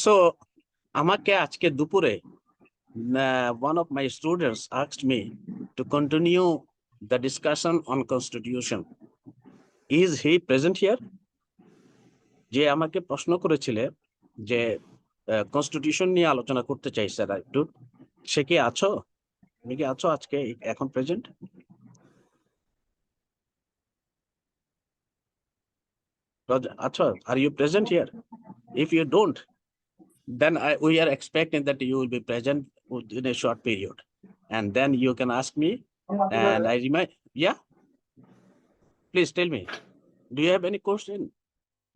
So, আমাকে আজকে দুপুরে one of my students asked me to continue the discussion on constitution. Is he present here? যে আমাকে প্রশ্ন করেছিলে যে কনস্টিটিউশন নিয়ে আলোচনা করতে চাই স্যার একটু, সে কি আছো? তুমি কি আছো আজকে এখন প্রেজেন্ট? আছো? Are you present here? If you don't, then we are expecting that you will be present in a short period, and then you can ask me, and I remind. Yeah, please tell me. Do you have any question?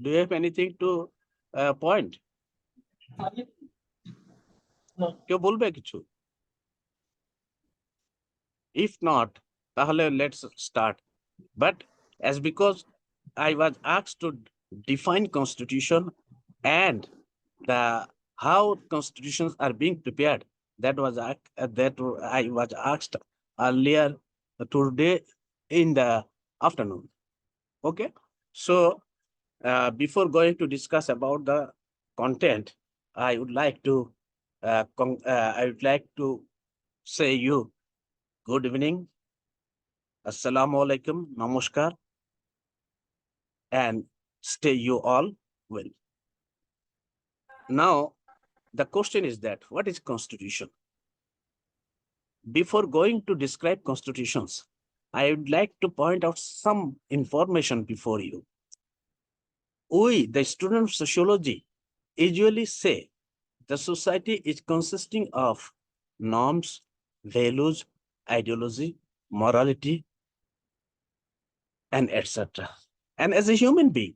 Do you have anything to point? কেউ বলবে কিছু? If not, তাহলে let's start. But as because I was asked to define constitution and the how constitutions are being prepared, that I was asked earlier today in the afternoon. Okay, so before going to discuss about the content, I would like to say you good evening, assalamu alaikum, namaskar, and stay you all well. Now, the question is that what is constitution? Before going to describe constitutions, I would like to point out some information before you. We, the student of sociology, usually say the society is consisting of norms, values, ideology, morality, and etc. And as a human being,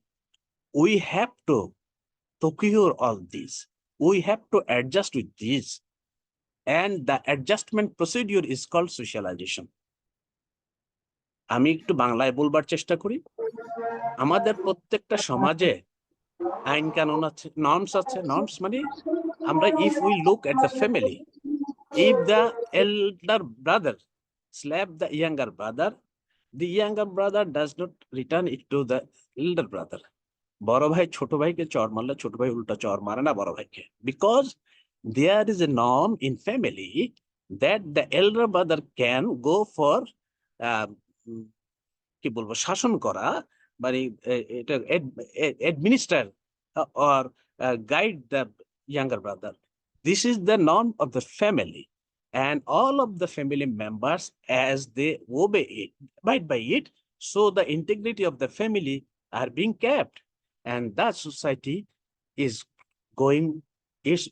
we have to procure all these. We have to adjust with these. And the adjustment procedure is called socialization. আমি একটু বাংলায় বলবার চেষ্টা করি। আমাদের প্রত্যেকটা সমাজে আইন কানুন আছে, নর্মস আছে। নর্মস মানে আমরা if we look at the family, if the elder brother slap the younger brother, the younger brother does not return it to the elder brother. বড় ভাই ছোট ভাইকে চর মারলে ছোট ভাই উল্টা চর মারে না বড় ভাইকে, because there is a norm in family that the elder brother can go for কি বলবো শাসন করা, মানে এটা administer or guide the younger brother. This is the norm of the family, and all of the family members, as they obey it, abide by it, so the integrity of the family are being kept, and that society is going its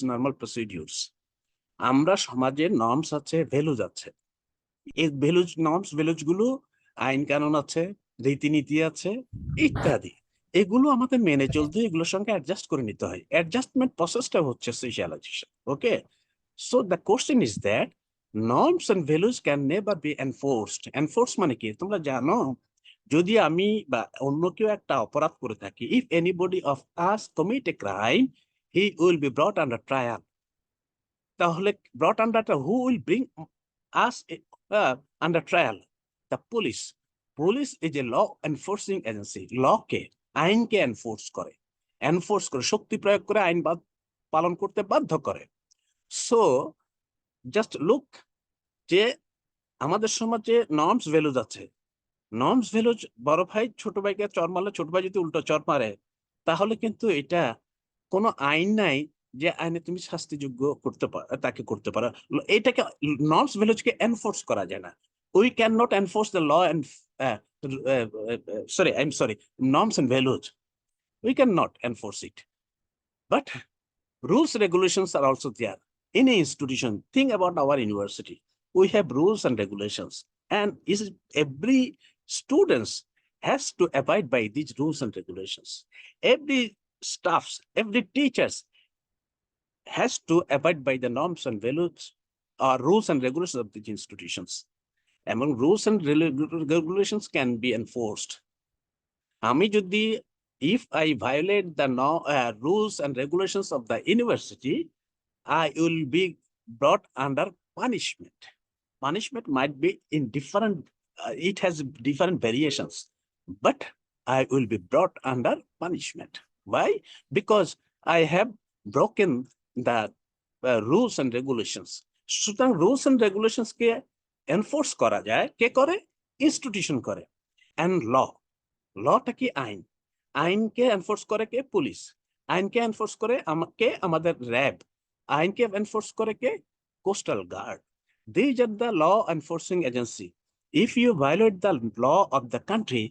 normal procedures. আমরা সমাজে norms আছে, values আছে। এই values norms values গুলো আইন কানুন আছে, রীতিনীতি আছে ইত্যাদি, এগুলো আমাদের মেনে চলতে, এগুলোর সঙ্গে অ্যাডজাস্ট করে নিতে হয়। অ্যাডজাস্টমেন্ট প্রসেসটা হচ্ছে socialization. Okay, so the question is that norms and values can never be enforced. Enforce মানে কি তোমরা জানো? যদি আমি বা অন্য কেউ একটা অপরাধ করে থাকি, if anybody of us commit a crime, he will be brought under trial. তাহলে brought under, who will bring us under trial? The police. Police is a law enforcing agency. লকে, আইনকে এনফোর্স করে শক্তি প্রয়োগ করে আইন পালন করতে বাধ্য করে। সো জাস্ট লুক, যে আমাদের সমাজে নর্মস ভ্যালুজ আছে। নর্মস ভ্যালুজ, বড় ভাই ছোট ভাইকে চর মারলে ছোট ভাই যদি উল্টো চর মারে, তাহলে কিন্তু এটা কোনো আইন নাই যে আইনে তুমি শাস্তিযোগ্য তাকে করতে পারো। এটাকে নর্মস ভ্যালুজকে এনফোর্স করা যায় না। We can not enforce the law and norms and values. We cannot enforce it. But rules, regulations are also there. In an institution, think about our university. We have rules and regulations, and every student has to abide by these rules and regulations. Every staffs, every teachers has to abide by the norms and values or rules and regulations of these institutions. Among rules and regulations can be enforced. আমি যদি, if I violate the rules and regulations of the university, I will be brought under punishment. Punishment might be in different, it has different variations, but I will be brought under punishment. Why? Because I have broken the rules and regulations. সুতরাং rules and regulations কে enforce করা যায়, কে করে? Institution করে। And লটা কি? আইন। আইনকে এনফোর্স করে কে? পুলিশ। আইনকে এনফোর্স করে আমাদের র্যাব। আইনকে এনফোর্স করে কে? Coastal guard. These are the law enforcing agency. If you violate the law of the country,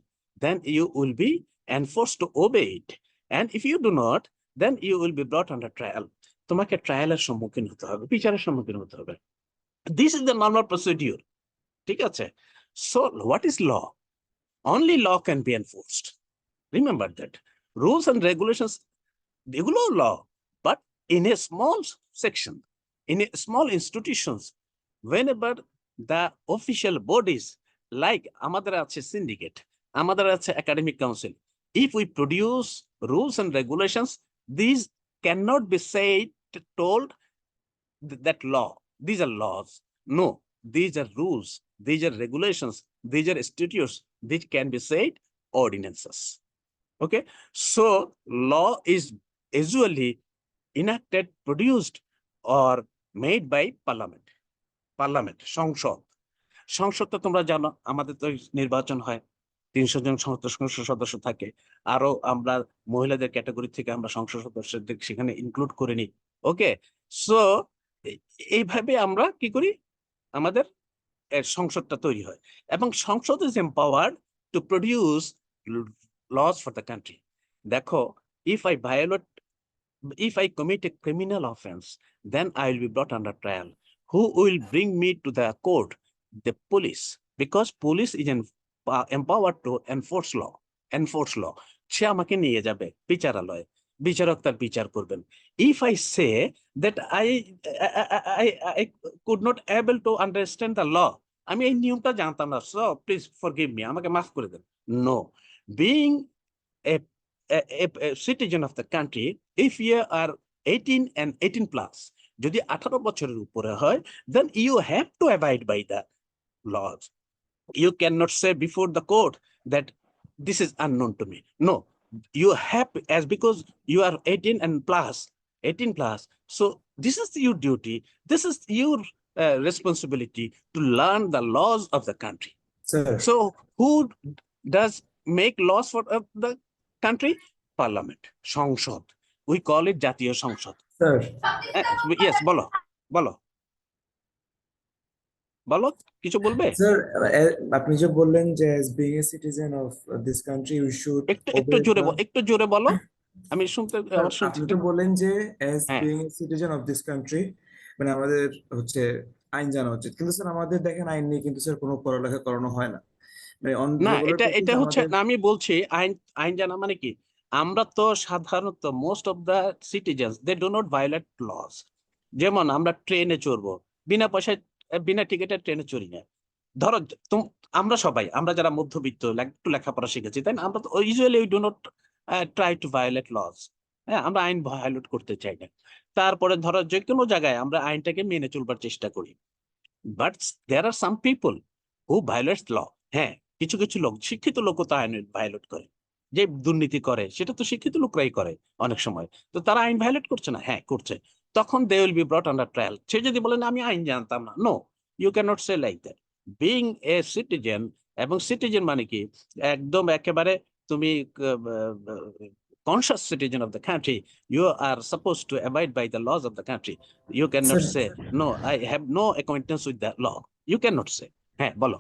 then you will be enforced to obey it. And if you do not, then you will be brought under trial. তোমাকে ট্রায়ালের সম্মুখীন হতে হবে, বিচারের সম্মুখীন হতে হবে। This is the normal procedure. ঠিক আছে? So what is law? Only law can be enforced. Remember that. Rules and regulations, এগুলো law, but in a small section, in a small institutions, whenever the official bodies like আমাদের আছে syndicate, আমাদের আছে academic council, if we produce rules and regulations, these cannot be said, told that law, these are laws. No, these are rules, these are regulations, these are statutes, these can be said ordinances. Okay, so law is usually enacted, produced, or made by parliament. Parliament, সংসদ। সংসদ তো তোমরা জানো, আমাদের তো নির্বাচন হয়, 300 জন সংসদ সদস্য থাকে। আরো আমরা মহিলাদের ক্যাটাগরি থেকে আমরা সংসদ সদস্যদের সেখানে ইনক্লুড করে নিই। ওকে, সো এইভাবে আমরা কি করি? আমাদের সংসদটা তৈরি হয়, এবং সংসদ is empowered to produce laws for the country. দেখো, if I commit a criminal offense, then I will be brought under trial. Who will bring me to the court? The police, because police is empowered to enforce law. সে আমাকে নিয়ে যাবে বিচারালয়ে, বিচারক তার বিচার করবেন। If I say that I could not able to understand the law, আমি এই নিয়মটা জানতাম না, so please forgive me, আমাকে মাফ করে দেন। No, being a citizen of the country, if you are 18 and 18 plus, যদি 18 বছরের উপরে হয়, then you have to abide by the laws. You cannot say before the court that this is unknown to me. No, you have, as because you are 18 and plus, 18 plus, so this is your duty, this is your responsibility to learn the laws of the country. Sir. So who does make laws for the country? Parliament, সংসদ। We call it জাতীয় সংসদ। Sir. Yes, বলো বলো বলো, কিছু বলবে? Sir, আপনি যে বললেন যে as being a citizen of this country we should একটু জোরে বলো, আমি শুনতে আমার শুনতে আপনি তো বললেন যে as হ্যাঁ। being a citizen of this country, মানে আমাদের হচ্ছে আইন জানা উচিত, কিন্তু স্যার আমাদের দেখেন আইন নিয়ে কিন্তু স্যার কোনো পড়ালেখা করানো হয় না, মানে on না, regular basis এটা হচ্ছে আমাদের। না, আমি বলছি আইন জানা মানে কি, আমরা তো সাধারণত most of the citizens they do not violate laws. যেমন আমরা ট্রেনে চড়বো, বিনা পয়সায় বিনা টিকিটে ট্রেনে চড়ি না। ধরো আমরা সবাই, আমরা যারা মধ্যবিত্ত একটু লেখাপড়া শিখেছি, তাই না, আমরা তো usually we do not try to violate laws. হ্যাঁ, আমরা আইন ভায়োলেট করতে চাই না। তারপরে ধরো যে কোনো জায়গায় আমরা আইনটাকে মেনে চলবার চেষ্টা করি। But there are some people who violates law. হ্যাঁ, কিছু কিছু লোক, শিক্ষিত লোক তো আইন ভায়োলেট করে, যে দুর্নীতি করে সেটা তো শিক্ষিত লোকরাই করে অনেক সময়। তো তারা আইন ভায়োলেট করছে না? হ্যাঁ, করছে। তখন they will be brought under trial. সে যদি বলে না আমি আইন জানতাম না, no, you can not say like that. Being a citizen, এবং সিটিজেন মানে কি, একদম একেবারে তুমি conscious citizen of the country, you are supposed to abide by the laws of the country. You cannot say no, I have no acquaintance with the law. You cannot say. হ্যাঁ, বলো।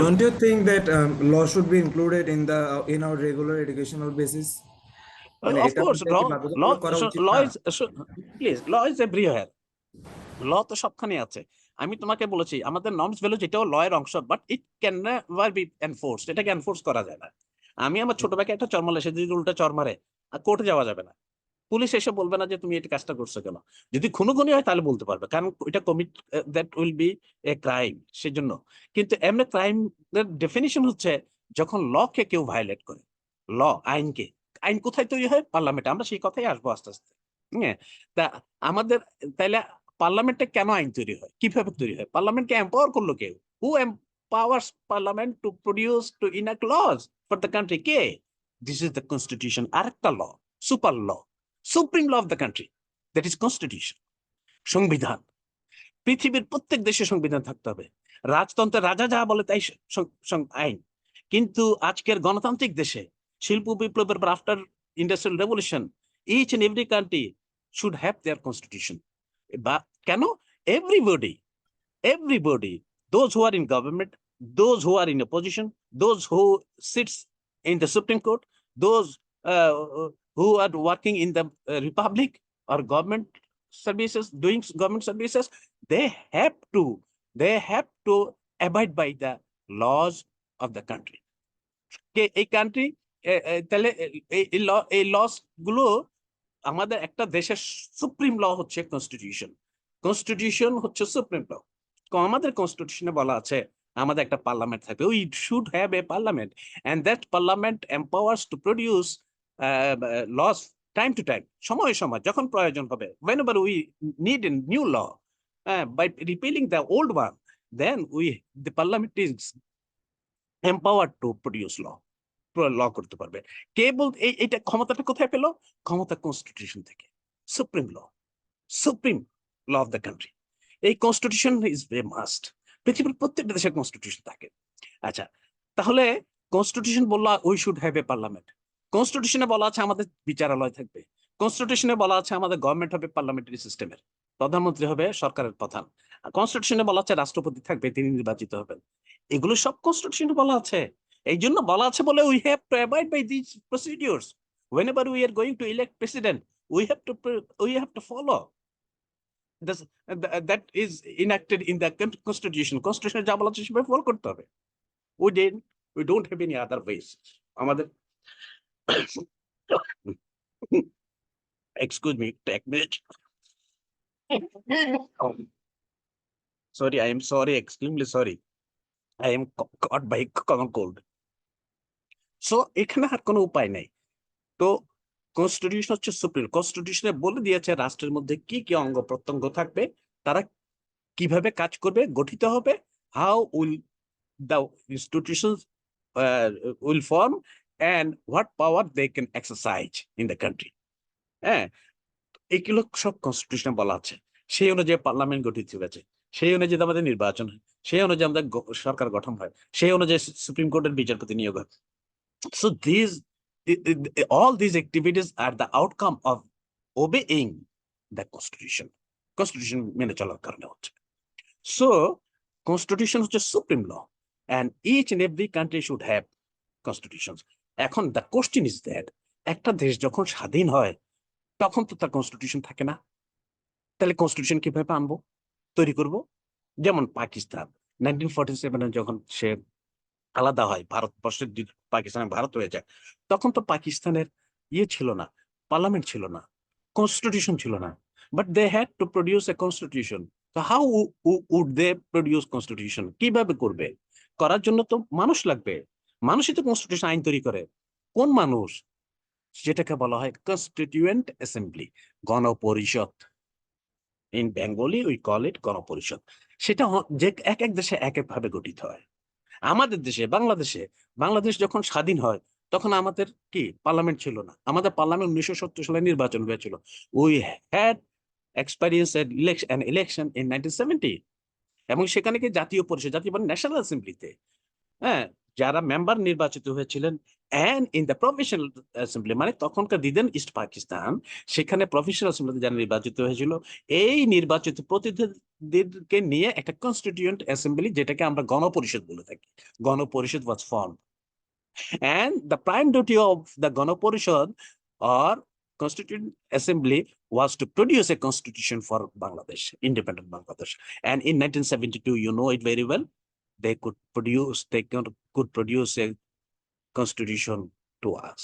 Don't you think that law should be included in our regular educational basis? Of course, law is everywhere. ল তো সবখানে আছে। আমি তোমাকে বলেছি আমাদের norms value যেটাও ল এর অংশ, but it can never be enforced. এটাকে এনফোর্স করা যায় না। আমি আমার ছোট ভাইকে একটা চর মারলে, সে যদি উল্টা চর মারে, কোর্টে যাওয়া যাবে না। পুলিশ এসে বলবে না যে তুমি এটা কাজটা করছো কেন। যদি খুনোখুনি হয় তাহলে বলতে পারবে, কারণ এটা commit, that will B a crime. সেজন্য কিন্তু এমনি ক্রাইম এর ডেফিনিশন হচ্ছে যখন ল কে কেউ ভায়োলেট করে। ল, আইনকে, আইন কোথায় তৈরি হয়? পার্লামেন্টে। আমরা সেই কথাই আসবো আস্তে আস্তে। হ্যাঁ, তা আমাদের তাইলে পার্লামেন্টে কেন আইন তৈরি হয়, কিভাবে তৈরি হয়? পার্লামেন্টকে এম্পাওয়ার করলো কেউ? Who empowers parliament to produce, to enact laws for the country? কে? This is the constitution. আরেকটা law, super law, supreme law of the country, that is constitution, সংবিধান। পৃথিবীর প্রত্যেক দেশে সংবিধান থাকতে হবে। রাজতন্ত্রের রাজা যা বলে তাই আইন। কিন্তু আজকের গণতান্ত্রিক দেশে, শিল্প বিপ্লবের পর, after industrial revolution, each and every country should have their constitution. বা কেন? everybody, those who are in government, those who are in opposition, those who sits in the Supreme Court, those who are working in the republic or government services, doing government services, they have to abide by the laws of the country. এই country, তাহলে এই loss গুলো, আমাদের একটা দেশের supreme law হচ্ছে constitution. Constitution হচ্ছে supreme law. আমাদের কনস্টিটিউশনে বলা আছে আমাদের একটা পার্লামেন্ট থাকবে। We should have a parliament, and that parliament empowers to produce laws time to time, সময় সময় যখন প্রয়োজন হবে, whenever we need a new law, by repealing the old one, then the parliament is empowered to produce law, ল করতে পারবে। কেবল এইটা ক্ষমতাটা কোথায় পেল? ক্ষমতা কনস্টিটিউশন থেকে, supreme law of the country. এই কনস্টিটিউশন ইজ এ মাস্ট। পৃথিবীর প্রত্যেকটা দেশের কনস্টিটিউশন থাকে। আচ্ছা, তাহলে কনস্টিটিউশন বললো we should have a parliament. কনস্টিটিউশনে বলা আছে আমাদের বিচারালয় থাকবে। কনস্টিটিউশনে বলা আছে আমাদের গভর্নমেন্ট হবে পার্লামেন্টারি সিস্টেমের, প্রধানমন্ত্রী হবে সরকারের প্রধান। কনস্টিটিউশনে বলা আছে রাষ্ট্রপতি থাকবে, তিনি নির্বাচিত হবেন। এগুলো সব কনস্টিটিউশনে বলা আছে। এই জন্য বলা আছে বলে we have to abide by this procedures. whenever we are going to elect president, we have to follow this, that is enacted in the constitution যা বলা আছে সেভাবে ফলো করতে হবে। we don't have any other ways আমাদের। excuse me, take minute. Sorry, I am sorry, extremely sorry, I am caught by common cold. So এখানে আর কোনো উপায় নেই। তো কনস্টিটিউশন হচ্ছে সুপ্রিম। কনস্টিটিউশনে বলে দিয়েছে রাষ্ট্রের মধ্যে কি কি অঙ্গ প্রত্যঙ্গ থাকবে, তারা কিভাবে কাজ করবে, গঠিত হবে, how will the institution will form, and what power they can exercise in the country. হ্যাঁ, এগুলো সব কনস্টিটিউশনে বলা আছে। সেই অনুযায়ী পার্লামেন্ট গঠিত হয়েছে, সেই অনুযায়ী আমাদের নির্বাচন হয়, সেই অনুযায়ী আমাদের সরকার গঠন হয়, সেই অনুযায়ী সুপ্রিম কোর্টের বিচারপতি নিয়োগ হয়। So all these activities are the outcome of obeying the constitution. Constitution মেনে চলার কারণে হচ্ছে। So constitution হচ্ছে supreme law, and each and every country should have constitutions. এখন the question is that একটা দেশ যখন স্বাধীন হয় তখন তো তার কনস্টিটিউশন থাকে না। তাহলে কনস্টিটিউশন কিভাবে আনবো, তৈরি করব? যেমন পাকিস্তান 1947 যখন সে আলাদা হয়, ভারতবর্ষের পাকিস্তান ভারত হয়ে যায়, তখন তো পাকিস্তানের ছিল না, পার্লামেন্ট ছিল না, কনস্টিটিউশন ছিল না, but they had to produce a constitution. তো how would they produce constitution? কিভাবে করবে? করার জন্য তো মানুষ লাগবে। মানুষই তো কনস্টিটিউশন আইন তৈরি করে। কোন মানুষ? যেটাকে বলা হয় কনস্টিটিউয়েন্ট অ্যাসেম্বলি, গণপরিষদ। In Bengali we call it গণপরিষদ। সেটা যে এক এক দেশে এক এক ভাবে গঠিত হয়। আমাদের দেশে, বাংলাদেশ যখন স্বাধীন হয় তখন আমাদের কি পার্লামেন্ট ছিল না। আমাদের পার্লামেন্ট 1970 সালে নির্বাচন হয়েছিল। We had experience election in 1970, এবং সেখানে কি জাতীয় পরিষদ, জাতীয় ন্যাশনাল অ্যাসেম্বলিতে, হ্যাঁ, যারা মেম্বার নির্বাচিত হয়েছিলেন, and in the provincial assembly, মানে তখনকার দিদেন ইস্ট পাকিস্তান, সেখানে প্রভিন্সিয়াল অ্যাসেম্বলিতে যারা নির্বাচিত হয়েছিল, এই নির্বাচিত প্রতিনিধিদেরকে নিয়ে একটা কনস্টিটিউয়েন্ট অ্যাসেম্বলি, যেটাকে আমরা গণপরিষদ বলে থাকি, গণপরিষদ was formed. And the prime duty of the Gana Parishad or constituent assembly was to produce a constitution for Bangladesh, independent Bangladesh. And in 1972, you know it very well, they could produce a constitution to us,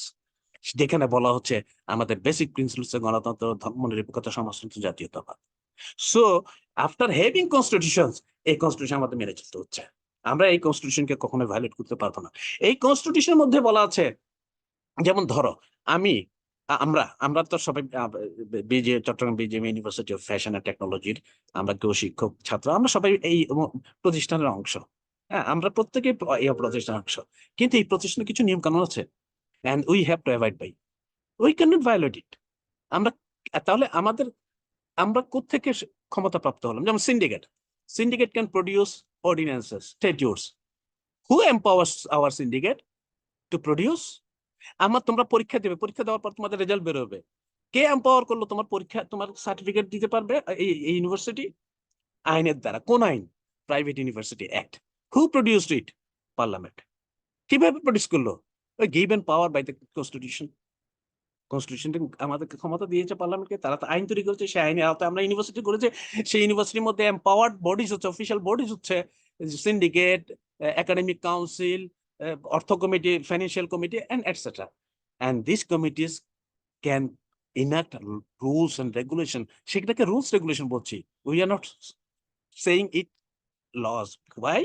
যেখানে বলা হচ্ছে আমাদের basic principles গণতন্ত্র, ধর্মনিরপেক্ষতা, সমাজতন্ত্র, জাতীয়তাবাদ। So after having constitutions, এই constitution আমাদের মেনে চলতে হচ্ছে। আমরা এই কনস্টিটিউশনকে কখনো ভায়োলেট করতে পারবো না। এই কনস্টিটিউশনের মধ্যে বলা আছে, যেমন ধরো আমরা তো সবাই Chittagong BGM university of fashion and টেকনোলজির, আমরা কেউ শিক্ষক, ছাত্র, আমরা সবাই এই প্রতিষ্ঠানের অংশ। হ্যাঁ, আমরা প্রত্যেকে এই প্রতিষ্ঠানের অংশ, কিন্তু এই প্রতিষ্ঠানের কিছু নিয়ম কানুন আছে, and we have to abide by. We cannot violate it. আমরা তাহলে আমরা কোত্থেকে ক্ষমতা প্রাপ্ত হলাম? যেমন syndicate can produce ordinances, statutes. Who empowers our syndicate to produce? তোমরা পরীক্ষা দেবে, পরীক্ষা দেওয়ার পর তোমাদের রেজাল্ট বেরোবে, কে এম্পাওয়ার করলো তোমার পরীক্ষা, তোমার সার্টিফিকেট দিতে পারবে এই ইউনিভার্সিটি? আইনের দ্বারা। কোন আইন? Private university act. Who produced it? Parliament. কিভাবে প্রডিউস করলো? ওই given power by the constitution. Constitution আমাদেরকে ক্ষমতা দিয়েছে পার্লামেন্টকে, তারা তো আইন তৈরি করেছে, সেই আইনের আওতায় আমরা ইউনিভার্সিটি করেছে। সেই ইউনিভার্সিটির মধ্যে এম্পাওয়ার্ড বডিজ হচ্ছে, অফিসিয়াল বডিজ হচ্ছে সিন্ডিকেট, একাডেমিক কাউন্সিল, অর্থ committee, financial committee, and etcetera. And these committees can enact rules and regulation. সেটাকে রুলস রেগুলেশন বলছি, we are not saying it laws. Why?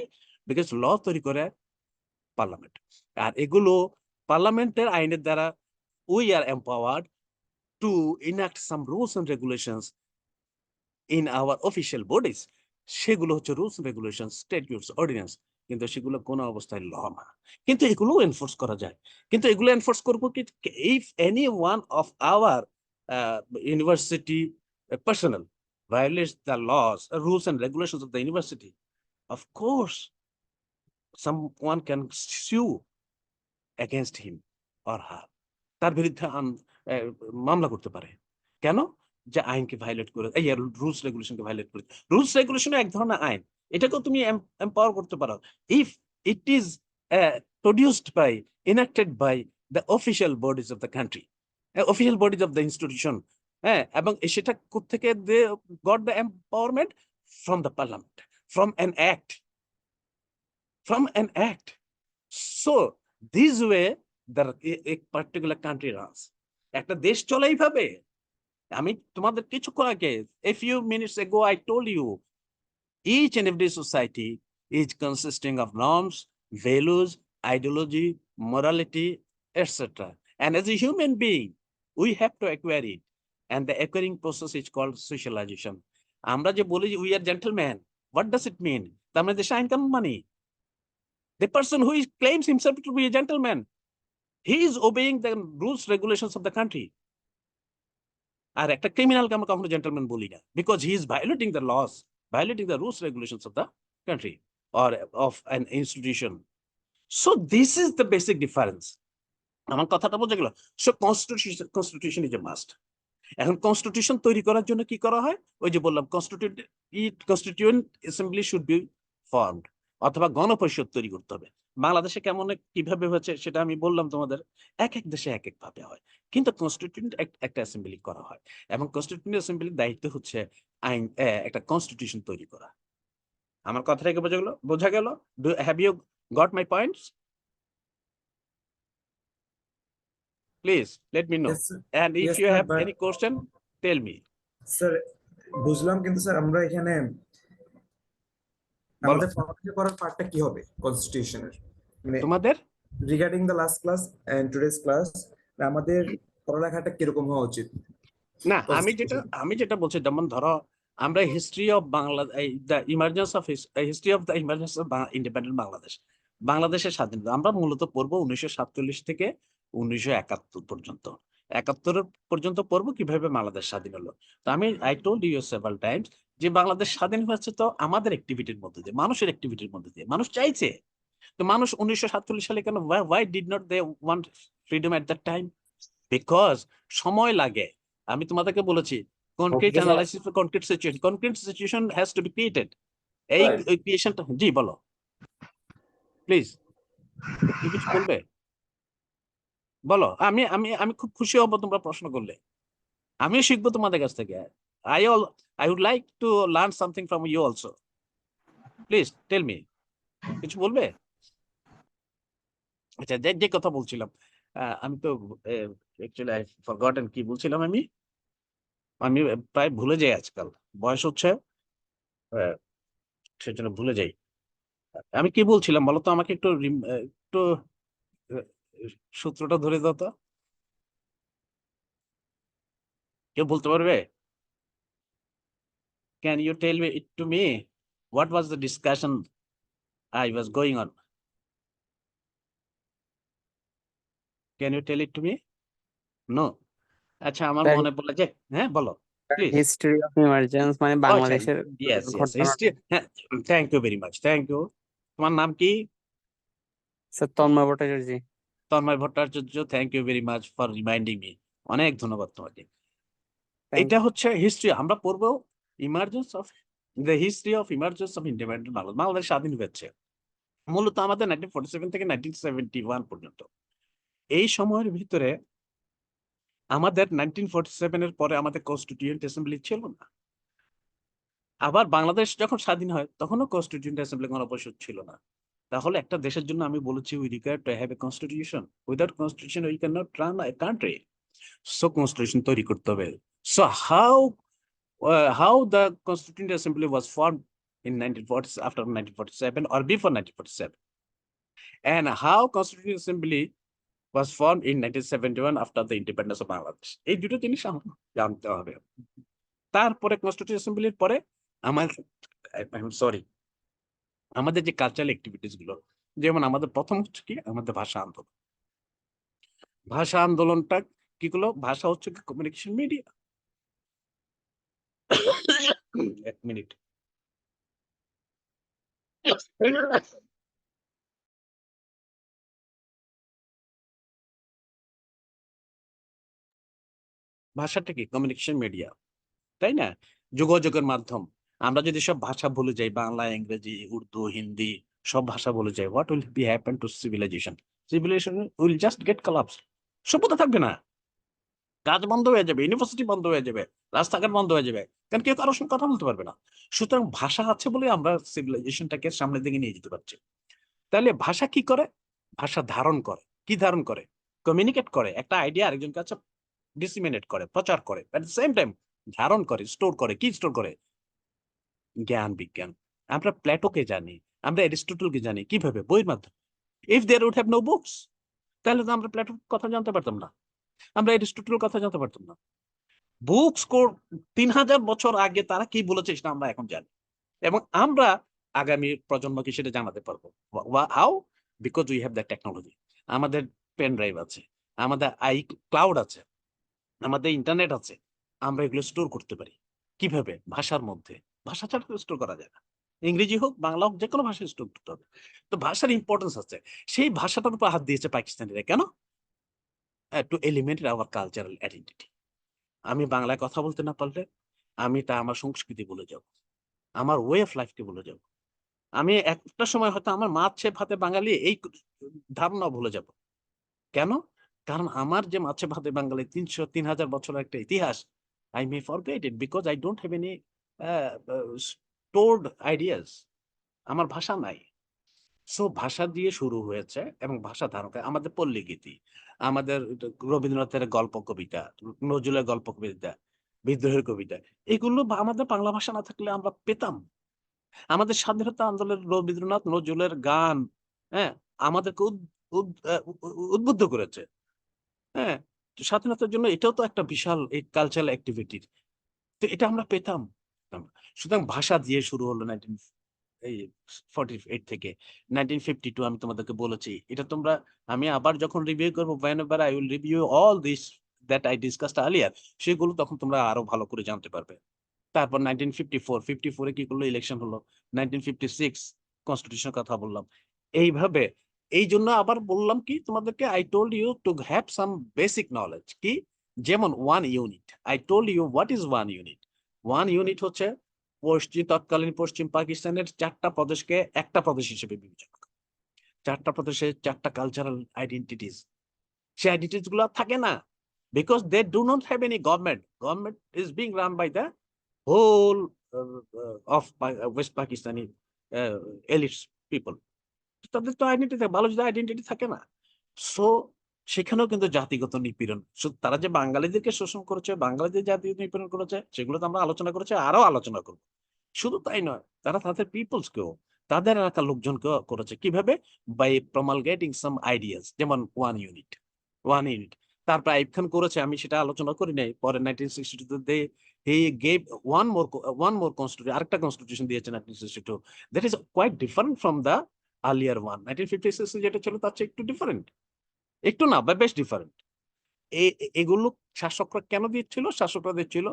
Because law তৈরি করে parliament, আর এগুলো পার্লামেন্টের আইনের দ্বারা we are empowered to enact some rules and regulations in our official bodies. সেগুলো হচ্ছে রুলস রেগুলেশন, স্ট্যাটিউটস, অর্ডিন্যান্স। কিন্তু সেগুলো কোনো অবস্থায় ল না, কিন্তু এগুলো এনফোর্স করা যায়। কিন্তু এগুলো এনফোর্স করবো কি? If any one of our university personal violates the laws, rules and regulations of the university, of course someone can sue against him or her. তার বিরুদ্ধে মামলা করতে পারে। কেন? যে আইনকে ভায়োলেট করে, এই রুলস রেগুলেশনকে ভায়োলেট করে। রুলস রেগুলেশন এক ধরনের আইন, এটাকেও তুমি এম্পাওয়ার করতে পারো if it is produced by, enacted by the official bodies of the country, official bodies of the institution। হ্যাঁ, এবং সেটা কোত্থেকে they got the empowerment? From the parliament, from an act, from an act. So this way the particular country runs. একটা দেশ চলে এইভাবে। আমি তোমাদের কিছুক্ষণ আগে, a few minutes ago I told you, each and every society is consisting of norms, values, ideology, morality, etc. And as a human being, we have to acquire it. And the acquiring process is called socialization. আমরা যে বলি we are gentlemen, what does it mean? তার মানে দেশে আইন কানুন মানি। The person who claims himself to be a gentleman, he is obeying the rules, regulations of the country. আর একটা ক্রিমিনালকে আমরা কখনো জেন্টলম্যান বলি না, because he is violating the laws, violating the rules regulations of the country or of an institution. So this is the basic difference. আমার কথাটা বোঝা গেল? So constitution is a must. এখন কনস্টিটিউশন তৈরি করার জন্য কি করা হয়? ওই যে বললাম, constituent assembly should be formed, অথবা গণপরিষদ তৈরি করতে হবে। বাংলাদেশে কেমন কিভাবে হচ্ছে সেটা আমি বললাম তোমাদের, এক এক দেশে এক এক ভাবে হয়, কিন্তু কনস্টিটিউয়েন্ট একটা অ্যাসেম্বলি করা হয়, এবং কনস্টিটিউয়েন্ট অ্যাসেম্বলির দায়িত্ব হচ্ছে আইন, একটা কনস্টিটিউশন তৈরি করা। আমার কথাটাকে বোঝা গেল? Have you got my points? Please let me know, Yes, sir. and if Yes, you sir, have but any question, tell me. Sir বুঝলাম, কিন্তু স্যার আমরা এখানে বলো আমাদের পড়ালেখা করার পার্টটা কি হবে কনস্টিটিউশনের, মানে তোমাদের। Regarding the last class and today's class, আমাদের পড়ালেখাটা কিরকম হওয়া উচিত না, কনস্টিটিউশন? আমি যেটা বলছি, যেমন ধরো আমরা history of Bangla, the emergence of history of the emergence of independent Bangladesh, বাংলাদেশের স্বাধীনতা আমরা মূলত পড়বো 1947 থেকে 1971 পর্যন্ত। 71 পর্যন্ত পড়বো কিভাবে বাংলাদেশ স্বাধীন হলো। তো I told you several times যে বাংলাদেশ স্বাধীন হয়েছে তো আমাদের অ্যাক্টিভিটির মধ্যে দিয়ে, মানুষের অ্যাক্টিভিটির মধ্যে দিয়ে। মানুষ চাইছে। তো মানুষ 1947 সালে কেন, why did not they want freedom at that time? Because সময় লাগে। আমি তোমাদেরকে বলেছি, concrete analysis for concrete situation has to be created. এই ক্রিয়েশনটা, জি বলো প্লিজ, কি কিছু বলবে? বলো। আমি আমি আমি খুব খুশি হব তোমরা প্রশ্ন করলে, আমিও শিখবো তোমাদের কাছ থেকে। I all I would like to learn something from you also. Please tell me, কিছু বলবে? আচ্ছা, যে কথা বলছিলাম, আমি তো অ্যাকচুয়ালি আই ফরগটেন কি বলছিলাম। আমি আমি প্রায় ভুলে যাই আজকাল, বয়স হচ্ছে, সেজন্য ভুলে যাই। আমি কি বলছিলাম বলো তো, আমাকে একটু একটু আহ, সূত্রটা ধরে দাও তো, কেউ বলতে পারবে? Can you tell me it to me, what was the discussion I was going on? Can you tell it to me? No. আচ্ছা, আমার স্যার, মনে পড়লো যে, হ্যাঁ বলো প্লিজ। হিস্ট্রি অফ ইমার্জেন্স মানে ও আচ্ছা, বাংলাদেশের ইয়েস ইয়েস, ঘটনাটা। হ্যাঁ, thank you very much, thank you. তোমার নাম কি? Sir Tanmoy Bhattacharya. Tanmoy Bhattacharya, thank you very much for reminding me. অনেক ধন্যবাদ তোমাকে। থ্যাংক এটা হচ্ছে হিস্ট্রি, আমরা পড়বো emergence of the history of emergence of independent Bangladesh. Bangladesh স্বাধীন হয়েছে মূলত আমাদের 1947 থেকে 1971 পর্যন্ত। এই সময়ের ভিতরে আমাদের 1947 এর পরে আমাদের কনস্টিটিউয়েন্ট অ্যাসেম্বলি ছিল না। আবার বাংলাদেশ যখন স্বাধীন হয় তখনও কনস্টিটিউয়েন্ট অ্যাসেম্বলি কোনো পরিষদ ছিল না। তাহলে একটা দেশের জন্য আমি বলেছি we require to have a constitution, without constitution we can not run a country. So constitution তৈরি করতে হবে। So how the Constituent Assembly was formed in 1940, after 1947 or before 1947, and how Constituent Assembly was formed in 1971 after the independence of Bangladesh. এই দুটো জিনিস আমাকে জানতে হবে। তারপরে কনস্টিটিউশন অ্যাসেম্বলির পরে আমার, সরি, আমাদের যে কালচারাল অ্যাক্টিভিটিস গুলো, যেমন আমাদের প্রথম হচ্ছে কি আমাদের ভাষা আন্দোলন। ভাষা আন্দোলনটা কি গুলো, ভাষা হচ্ছে কি কমিউনিকেশন মিডিয়া। এক মিনিট। ভাষাটা কি কমিউনিকেশন মিডিয়া, তাই না? যোগাযোগের মাধ্যম। আমরা যদি সব ভাষা ভুলে যাই, বাংলা, ইংরেজি, উর্দু, হিন্দি, সব ভাষা ভুলে যাই, what will be happen to civilization? Civilization will just get collapse. সভ্যতা থাকবে না, কাজ বন্ধ হয়ে যাবে, ইউনিভার্সিটি বন্ধ হয়ে যাবে, রাস্তাঘাট বন্ধ হয়ে যাবে, কারণ কেউ কারোর সঙ্গে কথা বলতে পারবে না। সুতরাং ভাষা আছে বলে আমরা সিভিলাইজেশনটাকে সামনের দিকে নিয়ে যেতে পারছি। তাহলে ভাষা কি করে? ভাষা ধারণ করে। কি ধারণ করে? কমিউনিকেট করে, একটা আইডিয়া আরেকজনের কাছে ডিসিমিনেট করে, প্রচার করে, এট দ্য সেম টাইম ধারণ করে, স্টোর করে। কি স্টোর করে? জ্ঞান বিজ্ঞান। আমরা প্লেটোকে জানি, আমরা অ্যারিস্টটলকে জানি কিভাবে? বইয়ের মাধ্যমে। If there would have no books, তাহলে তো আমরা প্লেটোর কথা জানতে পারতাম না, আমরা অ্যারিস্টটলের কথা জানতে পারতাম না। বুকস 3000 বছর আগে তারা কি বলেছে সেটা আমরা এখন জানি, এবং আমরা আগামী প্রজন্মকে সেটা জানাতে পারবো। How? Because we have the technology. আমাদের পেন ড্রাইভ আছে, আমাদের ক্লাউড আছে, আমাদের ইন্টারনেট আছে। আমরা এগুলো স্টোর করতে পারি। কিভাবে? ভাষার মধ্যে। ভাষা ছাড়া তো স্টোর করা যায় না। ইংরেজি হোক, বাংলা হোক, যে কোনো ভাষায় স্টোর করতে হবে। তো ভাষার ইম্পর্টেন্স আছে। সেই ভাষাটার উপর হাত দিয়েছে পাকিস্তানিরা। কেন? To element our cultural identity. আমি বাংলায় কথা বলতে না পারলে আমি আমার সংস্কৃতি ভুলে যাব, আমার ওয়ে অফ লাইফকে ভুলে যাব। আমি একটা সময় হয়তো আমার মাছে ভাতে বাঙালি এই ধারণা ভুলে যাব। কেন? কারণ আমার যে মাছে ভাতে বাঙালি 3000 বছরের একটা ইতিহাস, I may forget it because I don't have any stored ideas. আমার ভাষা নাই। সো ভাষা দিয়ে শুরু হয়েছে এবং ভাষা ধারণ করে আমাদের পল্লী গীতি, আমাদের রবীন্দ্রনাথের গল্প কবিতা, নজরুলের গল্প কবিতা, বিদ্রোহের কবিতা, এগুলো আমাদের বাংলা ভাষা না থাকলে আমরা পেতাম। আমাদের স্বাধীনতা আন্দোলনের রবীন্দ্রনাথ নজরুলের গান, হ্যাঁ, আমাদেরকে উদ্বুদ্ধ করেছে। হ্যাঁ, তো স্বাধীনতার জন্য এটাও তো একটা বিশাল এই কালচারাল অ্যাক্টিভিটি। তো এটা আমরা পেতাম। সুতরাং ভাষা দিয়ে শুরু হলো 1948 থেকে 1952। আমি তোমাদেরকে বলেছি এটা তোমরা, আমি আবার যখন রিভিউ করবো, whenever I will review all this that I discussed earlier, সেগুলো তখন তোমরা আরো ভালো করে জানতে পারবে। তারপর 1954 এ কি করলো? ইলেকশন হলো। 1956 কনস্টিটিউশনের কথা বললাম। এইভাবে, এই জন্য আবার বললাম কি তোমাদেরকে, I told you to have some basic knowledge. কি? যেমন 1 unit. I told you what is 1 unit. 1 unit হচ্ছে তৎকালীন পশ্চিম পাকিস্তানের 4টা প্রদেশকে একটা প্রদেশ হিসেবে বিবেচনা করে। 4টা প্রদেশে 4টা কালচারাল আইডেন্টিটিস। সেই আইডেন্টিটিস গুলো থাকে না, because they do not have any government. Government is being run by the whole of West Pakistani elites people. তাদের তো আইডেন্টিটি, ভালো যদি আইডেন্টিটি থাকে না। সো সেখানেও কিন্তু জাতিগত নিপীড়ন, তারা যে বাঙালিদেরকে শোষণ করেছে, বাঙালিদের জাতীয় নিপীড়ন করেছে, সেগুলো তো আমরা আলোচনা করেছি, আরো আলোচনা করবো। শুধু তাই নয়, তারা তাদের পিপলসকেও, তাদের এলাকার লোকজনকেও করেছে। কিভাবে? By promulgating some ideas. যেমন 1 ইউনিট। 1 ইউনিট তারপর আইব খান করেছে, আমি সেটা আলোচনা করি নাই। পরে 1962 he gave one more constitution, আরেকটা কনস্টিটিউশন দিয়েছেন 1962, that is quite different from the earlier one। 1956 যেটা ছিল তার চেয়ে একটু ডিফারেন্ট, একটু না, বেশ ডিফারেন্ট। এগুলো শাসকরা কেন দিচ্ছিল? শাসকরা দিচ্ছিল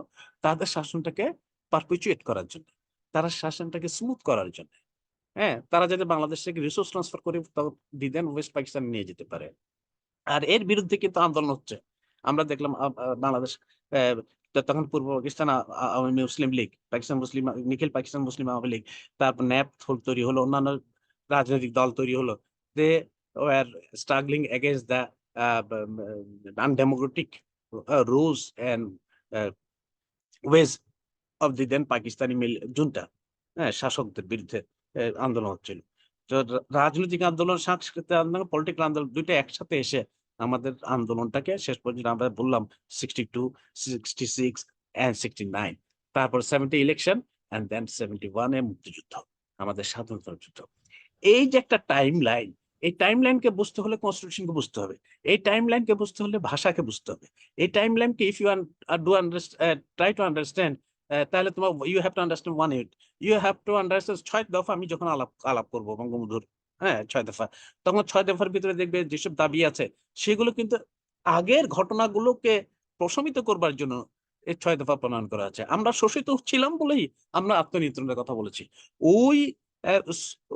তাদের শাসনটাকে পারপিচুয়েট করার জন্য, তারা শাসনটাকে স্মুথ করার জন্য। হ্যাঁ, তারা যাতে বাংলাদেশ থেকে রিসোর্স ট্রান্সফার করে দিতেন ওয়েস্ট পাকিস্তান নিয়ে যেতে পারে। আর এর বিরুদ্ধে কিন্তু আন্দোলন হচ্ছে। আমরা দেখলাম বাংলাদেশ তখন পূর্ব পাকিস্তান আওয়ামী মুসলিম লীগ, পাকিস্তান মুসলিম নিখিল পাকিস্তান মুসলিম আওয়ামী লীগ, তারপর ন্যাপ তৈরি হলো, অন্যান্য রাজনৈতিক দল তৈরি হলো। They were struggling against the undemocratic rules and ways of the then Pakistani junta, হ্যাঁ, শাসকদের বিরুদ্ধে আন্দোলন হচ্ছিল। তো রাজনৈতিক আন্দোলন, সাংস্কৃতিক আন্দোলন, পলিটিক্যাল আন্দোলন দুইটা একসাথে এসে আমাদের আন্দোলনটাকে শেষ পর্যন্ত আমরা বললাম 62, 66 and 69, তারপর 70 ইলেকশন এন্ড দেন 71 এ মুক্তিযুদ্ধ, আমাদের স্বাধীনতার যুদ্ধ। এই যে একটা টাইম লাইন, এই টাইম লাইনকে বুঝতে হলে কনস্টিটিউশনকে বুঝতে হবে, এই টাইম লাইনকে বুঝতে হলে ভাষাকে বুঝতে হবে। এই টাইম লাইনকে if you do try to understand, তাহলে তোমার you have to understand one it, you have to understand 6 দফা। আমি যখন আলাপ করবো বঙ্গবন্ধুর, হ্যাঁ, 6 দফা, তখন 6 দফার ভিতরে দেখবে যেসব দাবি আছে সেগুলো কিন্তু আগের ঘটনাগুলোকে প্রশমিত করবার জন্য এই 6 দফা প্রণয়ন করা আছে। আমরা শোষিত ছিলাম বলেই আমরা আত্মনিয়ন্ত্রণের কথা বলেছি। ওই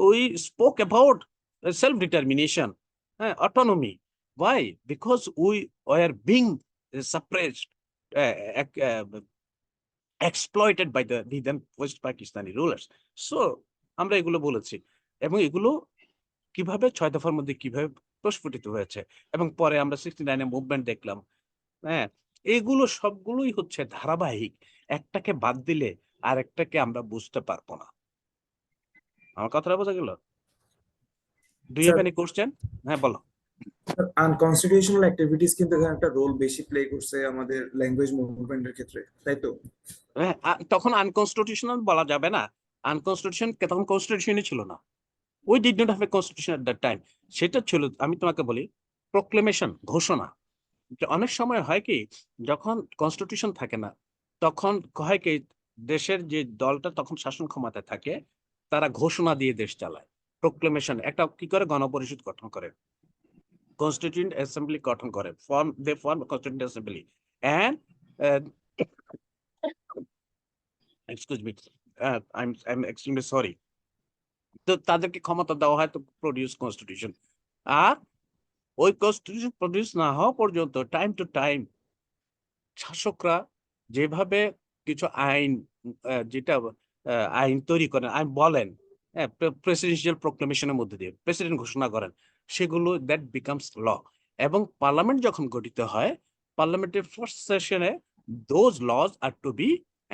we spoke about self-determination, autonomy. Why? Because we were being suppressed, exploited by the then West Pakistani rulers. So আমরা এগুলো বলেছি, এবং এগুলো কিভাবে 6 দফার মধ্যে কিভাবে প্রস্ফুটিত হয়েছে, এবং পরে আমরা 69 মুভমেন্ট দেখলাম। হ্যাঁ, এগুলো সবগুলোই হচ্ছে ধারাবাহিক। একটাকে বাদ দিলে আরেকটাকে আমরা বুঝতে পারবো না। আমার কথাটা বোঝা গেল? Do you have sir, any question? হ্যাঁ, বলো। আনকনস্টিটিউশনাল অ্যাক্টিভিটিস কিন্তু এখানে একটা রোল বেশি প্লে করছে আমাদের ল্যাঙ্গুয়েজ মুভমেন্টের ক্ষেত্রে, তাই তো? হ্যাঁ, তখন আনকনস্টিটিউশনাল বলা যাবে না। আনকনস্টিটিউশন তখন কনস্টিটিউশনই ছিল না। We did not have a constitution at that time. সেটা ছিল, আমি তোমাকে বলি, প্রোক্লেমেশন, ঘোষণা। যে অনেক সময় হয় কি, যখন কনস্টিটিউশন থাকে না, তখন হয় কি, দেশের যে দলটা তখন শাসন ক্ষমতায় থাকে তারা ঘোষণা দিয়ে দেশ চালায়। প্রোক্লেমেশন একটা কি করে, গণপরিষদ গঠন করে, কনস্টিটিউয়েন্ট অ্যাসেম্বলি গঠন করে, form constituent assembly and excuse me, I am extremely sorry. তো তাদেরকে ক্ষমতা দেওয়া হয় তো প্রডিউস কনস্টিটিউশন। আর ওই কনস্টিটিউশন প্রডিউস না হওয়া পর্যন্ত টাইম টু টাইম শাসকরা যেভাবে কিছু আইন, যেটা আইন তৈরি করেন, আইন বলেন, হ্যাঁ, প্রেসিডেন্সিয়াল প্রোক্লেমেশনের মধ্যে দিয়ে প্রেসিডেন্ট ঘোষণা করেন, সেগুলো দ্যাট বিকামস ল। এবং পার্লামেন্ট যখন গঠিত হয়, পার্লামেন্টের ফার্স্ট সেশনে those laws are to be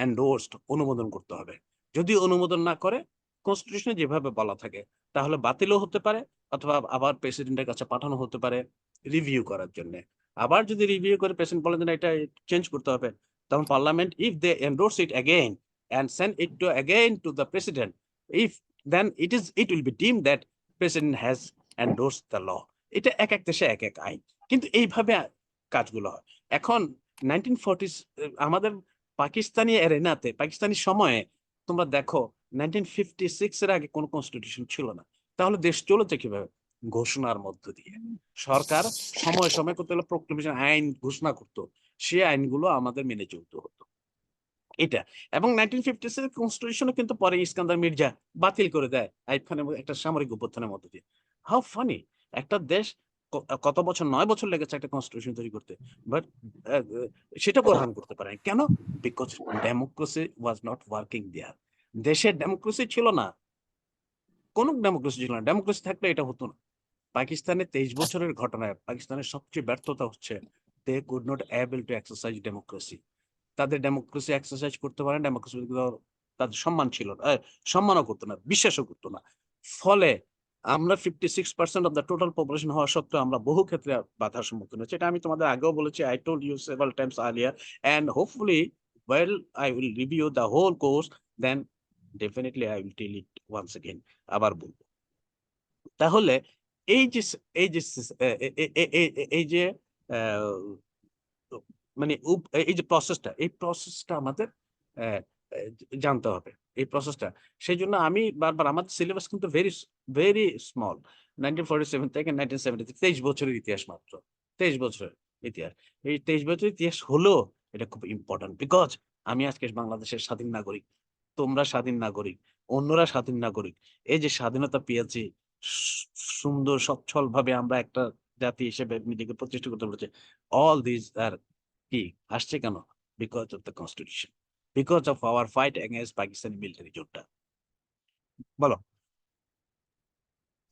endorsed, অনুমোদন করতে হবে। যদি অনুমোদন না করে, কনস্টিটিউশনে যেভাবে বলা থাকে, তাহলে বাতিলও হতে পারে, অথবা আবার প্রেসিডেন্টের কাছে পাঠানো হতে পারে রিভিউ করার জন্য। আবার যদি রিভিউ করে প্রেসিডেন্ট বলেন যে এটা চেঞ্জ করতে হবে, তখন parliament, if they endorse it again and send it to again to the president, if then it will be deemed that president has endorsed the law. এটা এক এক দেশে এক এক আইন, কিন্তু এইভাবে কাজগুলো হয়। এখন 1940s আমাদের পাকিস্তানি এরেনাতে, পাকিস্তানি সময়ে তোমরা দেখো 1956 এর আগে কোনো কনস্টিটিউশন ছিল না। তাহলে দেশ চলেছে কিভাবে? ঘোষণার মধ্য দিয়ে। সরকার সময় সময় করতে হলে প্রোক্লেমেশন আইন ঘোষণা করতো, সে আইনগুলো আমাদের মেনে চলতে হতো। এটা, এবং 1956 এর কনস্টিটিউশনও কিন্তু পরে ইস্কান্দার মির্জা বাতিল করে দেয় আইয়ুব খানের একটা সামরিক অভ্যুত্থানের মধ্য দিয়ে। How funny! একটা দেশ কত বছর, 9 বছর লেগেছে একটা কনস্টিটিউশন তৈরি করতে, বাট সেটা গ্রহণ করতে পারে কেন? Because democracy was not working there. দেশের ডেমোক্রেসি ছিল না, কোনো ডেমোক্রেসি ছিল না। ডেমোক্রেসি থাকলে এটা হতো না। পাকিস্তানের 23 বছরের ঘটনায় পাকিস্তানের সবচেয়ে ব্যর্থতা হচ্ছে they could not able to exercise democracy. তাদের ডেমোক্রেসি এক্সারসাইজ করতে পারেন, ডেমোক্রেসি তাদের সম্মান ছিল না, সম্মানও করতো না, বিশ্বাসও করতো না। ফলে আমরা 56% অফ দ্য টোটাল পপুলেশন হওয়া সত্ত্বেও আমরা বহু ক্ষেত্রে বাধার সম্মুখীন হচ্ছি। এটা আমি তোমাদের আগেও বলেছি, I told you several times earlier, and hopefully well I will review the whole course, then definitely I will tell it once again, আবার বলবো। তাহলে এই যে এই যে এই যে মানে এই যে প্রসেসটা, এই প্রসেসটা আমাদের জানতে হবে, এই প্রসেসটা। সেই জন্য আমি বারবার, আমাদের সিলেবাস কিন্তু ভেরি ভেরি স্মল, 1947 থেকে 1970, 23 বছরের ইতিহাস মাত্র, 23 বছরের। ইতিহাস। এই 23 বছর ইতিহাস হলো এটা খুব ইম্পর্টেন্ট, বিকজ আমি আজকে বাংলাদেশের স্বাধীন নাগরিক, তোমরা স্বাধীন নাগরিক, অন্যরা স্বাধীন নাগরিক। এই যে স্বাধীনতা পেয়েছি, সুন্দর সচ্ছল ভাবে আমরা একটা জাতি হিসেবে নিজেকে প্রতিষ্ঠা করতে পেরেছি। অল দিস আর কি আসছে কেন? Because of the constitution, because of our fight against Pakistani military জোটটা। বলো।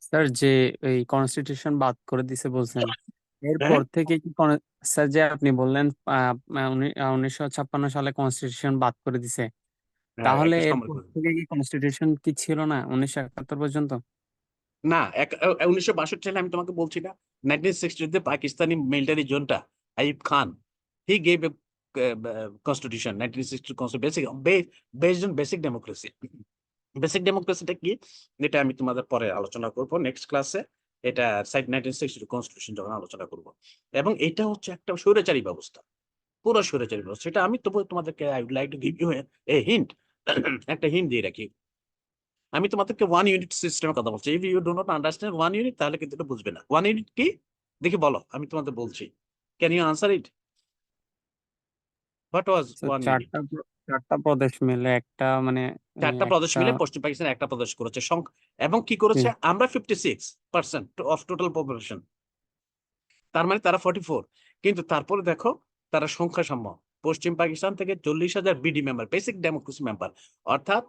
স্যার যে এই কনস্টিটিউশন বাদ করে দিছে বলছেন, হ্যাঁ এরপর থেকে কি স্যার যে আপনি বললেন 1956 সালে কনস্টিটিউশন বাদ করে দিছে, হ্যাঁ, তাহলে 21 নম্বর এরপর করে। থেকে কি কনস্টিটিউশন কি ছিল না 1971 পর্যন্ত? না, 1962 সালে আমি তোমাকে বলছি না, 1960 পাকিস্তানি মিলিটারি জোনটা Ayub Khan, he gave a constitution 1960 constitution based on basic democracy. Basic ডেমোক্রেসিটা কি, এটা আমি তোমাদের পরে আলোচনা করব নেক্সট ক্লাসে। এটা সাইড 1960 কনস্টিটিউশন যখন আলোচনা করব। এবং এটা হচ্ছে একটা স্বৈরাচারী ব্যবস্থা, পুরো স্বৈরাচারী ব্যবস্থা। সেটা আমি তবু তোমাদেরকে I would like to give you a hint, একটা হিন্ট দিয়ে রাখি। আমি তোমাদেরকে ওয়ান ইউনিট সিস্টেমের কথা বলছি। If you do not understand one unit, তাহলে কিন্তু এটা বুঝবে না। ওয়ান ইউনিট কি দেখি বলো, আমি তোমাদের বলছি। Can you answer it? What was sir one unit? চারটা প্রদেশ মিলে একটা মানে চারটা প্রদেশ একটা মিলে পশ্চিম পাকিস্তান একটা প্রদেশ করেছে, এবং কি করেছে, আমরা 56% অফ টোটাল পপুলেশন, তার মানে তারা 44। কিন্তু তারপরে দেখো তারা সংখ্যা সাম্য, পশ্চিম পাকিস্তান থেকে 40,000 BD member, basic democracy member, অর্থাৎ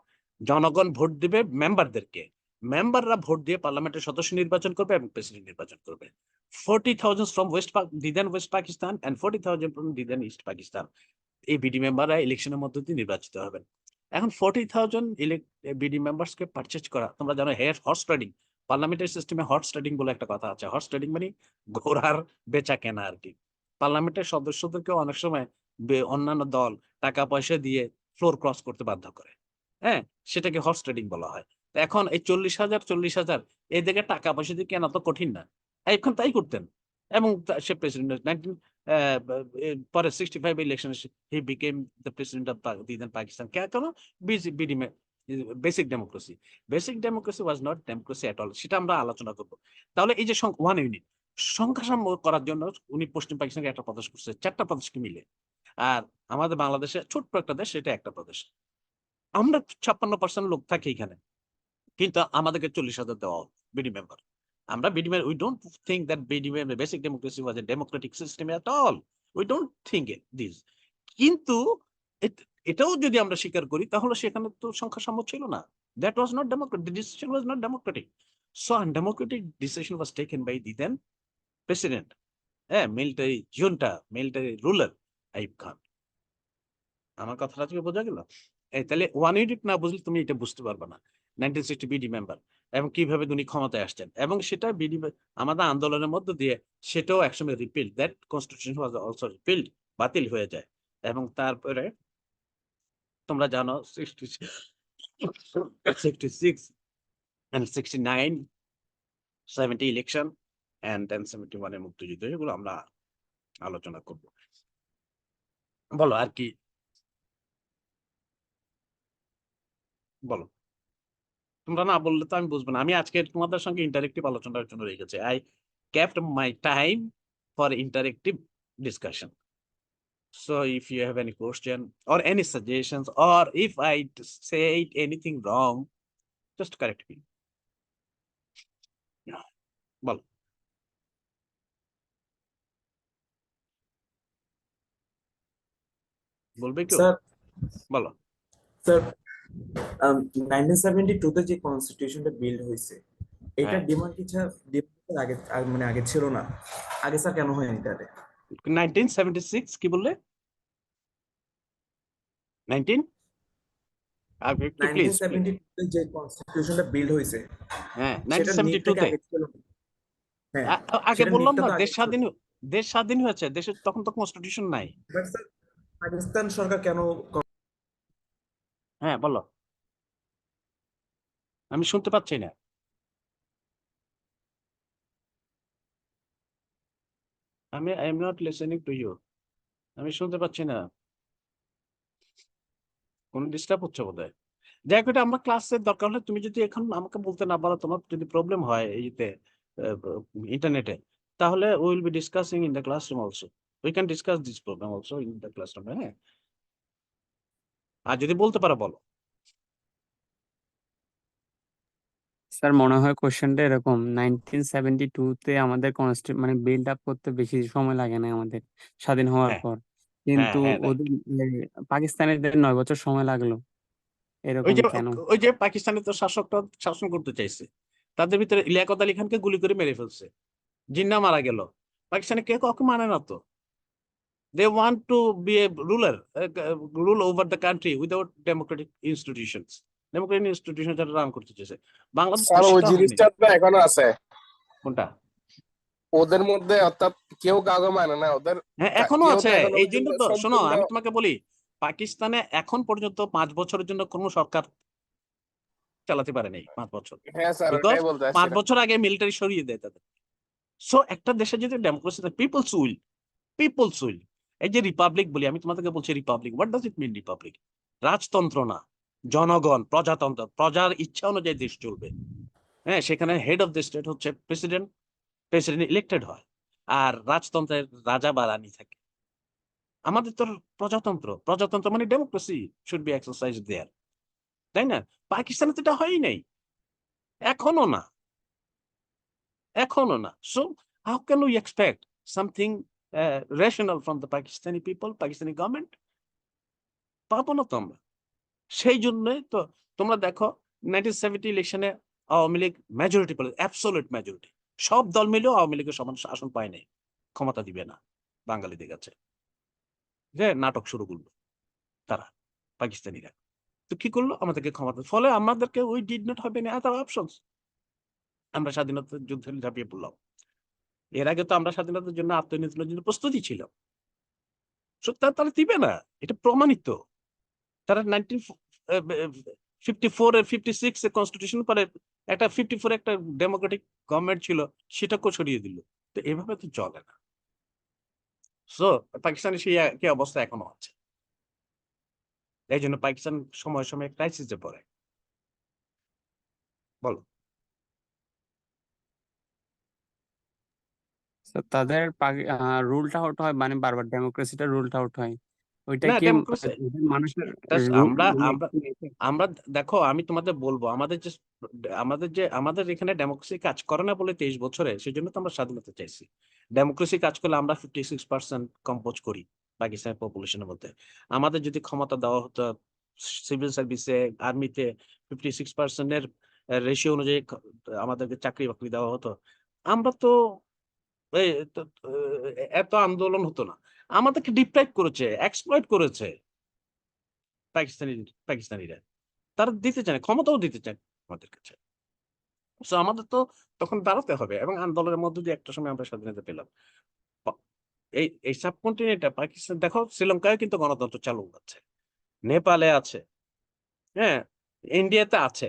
জনগণ ভোট দিবে মেম্বারদেরকে, মেম্বাররা ভোট দিয়ে পার্লামেন্টের সদস্য নির্বাচন করবে এবং প্রেসিডেন্ট নির্বাচন করবে। 40,000 from the then west Pakistan and 40,000 from the then east Pakistan. এই বিডি মেম্বাররা ইলেকশনের মধ্য দিয়ে নির্বাচিত হবেন। এখন 40,000 বিডি মেম্বার্সকে পারচেজ করা, তোমরা জানো হর্স ট্রেডিং, পার্লামেন্টারি সিস্টেমে হর্স ট্রেডিং বলে একটা কথা আছে। হর্স ট্রেডিং মানে ঘোড়ার বেচা কেনা আর কি। পার্লামেন্টের সদস্যদেরকে অনেক সময় অন্যান্য দল টাকা পয়সা দিয়ে ফ্লোর ক্রস করতে বাধ্য করে, হ্যাঁ, সেটাকে হর্স ট্রেডিং বলা হয়। তো এখন এই 40,000 এই দিকে টাকা পয়সা দিয়ে কেনা তো কঠিন না, এখন তাই করতেন। এবং সে প্রেসিডেন্ট পরে 65 election he became the president of the then Pakistan. কেন? BD basic democracy. Basic democracy was not democracy at all, সেটা আমরা আলোচনা করব। তাহলে এই যে ওয়ান ইউনিট সংখ্যা সাম্য করার জন্য উনি পশ্চিম পাকিস্তানকে একটা প্রদেশ করছে, চারটা প্রদেশকে মিলে। আর আমাদের বাংলাদেশে ছোট্ট একটা দেশ, সেটা একটা প্রদেশ। আমরা 56% লোক থাকি এখানে, কিন্তু আমাদেরকে 40,000 দেওয়া বিডি মেম্বার। আমরা BD member, we don't think that BD member basic democracy was a democratic system at all, we don't think this. কিন্তু এটাও যদি আমরা স্বীকার করি, তাহলে সেখানে তো সংখ্যা সাম্য ছিল না। That was not democratic, the decision was not democratic. So undemocratic decision was taken by the then president, হ্যাঁ, military junta, military ruler Ayub Khan. আমার কথাটা থেকে বোঝা গেল? তাহলে ওয়ান ইউনিট না বুঝলে তুমি এটা বুঝতে পারবে না 1960 বিডি মেম্বার এবং কিভাবে উনি ক্ষমতায় আসছেন। এবং সেটা বিডি আমাদের আন্দোলনের মধ্য দিয়ে সেটাও একসময় রিপিল্ড, দ্যাট কনস্টিটিউশন ওয়াজ অলসো রিপিল্ড, বাতিল হয়ে যায়। এবং তারপরে তোমরা জানো 66 and 69, 70 ইলেকশন and then 71 এর মুক্তিযুদ্ধ, এগুলো আমরা আলোচনা করব। বলো আর কি, বলো। তোমরা না বললে তো আমি বুঝবো না। আমি আজকে তোমাদের সঙ্গে ইন্টারেক্টিভ আলোচনার জন্য রেখেছি। I kept my time for interactive discussion. So if you have any question or any suggestions, or if I said anything wrong, just correct me. বলো। বলবে কেউ? স্যার বলো। স্যার 1972 তে যে কনস্টিটিউশনটা বিল্ড হয়েছে, এটা হ্যাঁ, আগে মানে আগে ছিল না। আগে স্যার কেন হয়নি তাহলে? 1976 কি বললে? 19 একটু প্লিজ। 1972 তে যে কনস্টিটিউশনটা বিল্ড হয়েছে, হ্যাঁ, সেটা নিটটা 1972 কি তে। আগে ছিল না? হ্যাঁ, আগে সেটা বললাম নিটটা না, তো আগে ছিল। দেশ স্বাধীন হয়েছে, দেশের তখন তো কনস্টিটিউশন নাই। বাট স্যার পাকিস্তান সরকার কেন হ্যাঁ, বলো। আমি শুনতে পাচ্ছি না। I am not listening to you. আমি শুনতে পাচ্ছি না, কোন ডিস্টার্ব হচ্ছে বোধহয়। যাই হোক, এটা আমরা ক্লাসের দরকার হলে তুমি যদি এখন আমাকে বলতে না পারো, তোমার যদি প্রবলেম হয় এইতে ইন্টারনেটে, তাহলে will be discussing in the classroom also. We can discuss this problem also in the classroom. হ্যাঁ, আর যদি বলতে পারো বলো। স্যার মনে হয় কোশ্চেনটা এরকম, 1972-তে আমাদের মানে বিল্ড আপ করতে বেশি সময় লাগে না আমাদের স্বাধীন হওয়ার হ্যাঁ পর, হ্যাঁ কিন্তু হ্যাঁ, রাইট। ওদের পাকিস্তানিদের 9 বছর সময় লাগলো, ওই এরকম যে কেন? ওই যে পাকিস্তানে তো শাসকরা শাসন করতে চাইছে, তাদের ভিতরে লিয়াকত আলী খানকে গুলি করে মেরে ফেলছে, জিন্না মারা গেল। পাকিস্তানে কেউ কাউকে মানে না তো। They want to be a ruler, rule over the country without democratic institutions. Democratic institution যারা রান করতে চাইছে, বাংলাদেশ তো স্যার ওই সেটা হয়নি। জিনিসটা তো এখনো আছে কোনটা? ওদের মধ্যে, অর্থাৎ কেউ কাউকে মানে না ওদের। হ্যাঁ, এখনো কেউ আছে। তো এখনো এই জন্য পর্যন্ত তো শোনো, সম্পূর্ণ। আমি তোমাকে বলি, পাকিস্তানে এখন পর্যন্ত 5 বছরের জন্য কোনো সরকার চালাতে পারেনি, 5 বছর। হ্যাঁ স্যার, বিকজ ওটাই বলতে 5 চাচ্ছিলাম। বছর আগে মিলিটারি সরিয়ে দেয় তাদের। সো একটা দেশে যদি ডেমোক্রেসি, পিপলস উইল। এই যে রিপাবলিক বলি, আমি তোমাদেরকে বলছি republic, what does it mean republic? রাজতন্ত্র না, জনগণ, প্রজাতন্ত্র, প্রজার ইচ্ছা অনুযায়ী দেশ চলবে। হ্যাঁ, সেখানে হেড অফ দ্য স্টেট হচ্ছে প্রেসিডেন্ট, প্রেসিডেন্ট ইলেক্টেড হয়, আর রাজতন্ত্রের রাজা বা রানী থাকে। আমাদের তো প্রজাতন্ত্র, প্রজাতন্ত্র মানে ডেমোক্রেসি শুড বি এক্সারসাইজ দেয়ার, তাই না? পাকিস্তানে তো এটা হয়ই নাই, এখনো না, এখনো না। So how can we expect something rational from the Pakistani people, Pakistani government? পাবো না তো আমরা। সেই জন্যই তো তোমরা দেখো 1970 ইলেকশনে আওয়ামী লীগ মেজরিটি পেল, অ্যাবসোলিউট মেজরিটি। সব দল মিলেও আওয়ামী লীগের সমান আসন পায় নাই, ক্ষমতা দিবে না বাঙালিদের কাছে, যে নাটক শুরু করলো তারা, পাকিস্তানিরা। তো কি করলো? আমাদেরকে ক্ষমতা, ফলে আমাদেরকে we did not have any other options. আমরা স্বাধীনতার যুদ্ধে ঝাঁপিয়ে পড়লাম। এর আগে তো আমরা স্বাধীনতার জন্য আত্মনির্ভরের জন্য প্রস্তুতি ছিল। তারা দিবে না, এটা প্রমাণিত। তারা 1954 এর 56 এর কনস্টিটিউশন পরে একটা 54 একটা ডেমোক্রেটিক গভর্নমেন্ট ছিল, সেটাকেও সরিয়ে দিল। তো এভাবে তো চলে না। সো পাকিস্তানের সেই একই অবস্থা এখনো আছে। এই জন্য পাকিস্তান সময় সময় ক্রাইসিসে পড়ে। বলো। তো তাদের রুলটা আউট হয়, মানে বারবার ডেমোক্রেসিটা রুলটা আউট হয়, ওইটা না, কি ডেমোক্রেসি মানুষের রুল আমরা আমরা আমরা দেখো, আমি তোমাদের বলবো, আমাদের এখানে ডেমোক্রেসি কাজ করে না বলে 23 বছরে, সেই জন্য তো আমরা স্বাধীনতা চাইছি। ডেমোক্রেসি কাজ করলে আমরা 56% কম্পোজ করি পাকিস্তানের পপুলেশনের মধ্যে। আমাদের যদি ক্ষমতা দেওয়া হতো সিভিল সার্ভিসে, আর্মিতে 56%-এর রেশিও অনুযায়ী আমাদেরকে চাকরি বাকরি দেওয়া হতো, আমরা তো এত আন্দোলন হতো না। আমাদেরকে ডিপ্রাইভ করেছে, এক্সপ্লয়েট করেছে পাকিস্তানি পাকিস্তানিরা। তারা দিতে চায় না, ক্ষমতাও দিতে চায় আমাদের কাছে। সো আমাদের তো তখন দাঁড়াতে হবে, এবং আন্দোলনের মধ্যে দিয়ে একটা সময় আমরা স্বাধীনতা পেলাম। এই সাবকন্টিনেন্টে পাকিস্তান দেখো, শ্রীলঙ্কায় কিন্তু গণতন্ত্র চালু আছে, নেপালে আছে, হ্যাঁ, ইন্ডিয়াতে আছে,